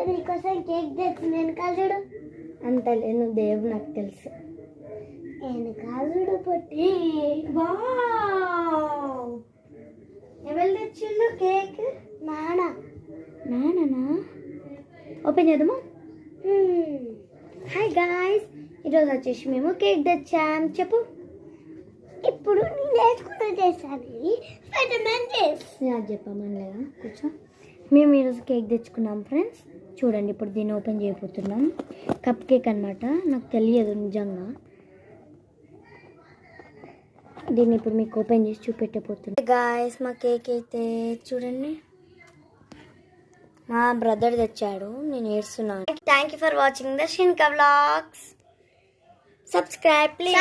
నీకోసం కేక్ తెచ్చింది వెనకాల చూడు. అంత లేను దేవు నాకు తెలుసు. వెనకాల చూడు పొట్టి. ఎవరు తెచ్చిండు కేక్? నానా. ఓపెన్ చేద్దామా? హాయ్ గాయ్స్, ఈరోజు వచ్చేసి మేము కేక్ తెచ్చాం. చెప్పు. ఇప్పుడు నేను నేర్చుకుంటూ చేస్తాను. స్పైడర్మ్యాన్ చేసి అది చెప్పామనలేదా, కూర్చో. మేము ఈరోజు కేక్ తెచ్చుకున్నాం ఫ్రెండ్స్. చూడండి, ఇప్పుడు దీన్ని ఓపెన్ చేయబోతున్నాం. కప్ కేక్ అనమాట. నాకు తెలియదు నిజంగా. దీన్ని ఇప్పుడు మీకు ఓపెన్ చేసి చూపెట్టబోతున్నాం. గాయ్స్, మా కేక్ అయితే చూడండి, మా బ్రదర్ తెచ్చాడు. నేను ఏడుస్తున్నాను. Thank you for watching the Shinka vlogs. Subscribe please.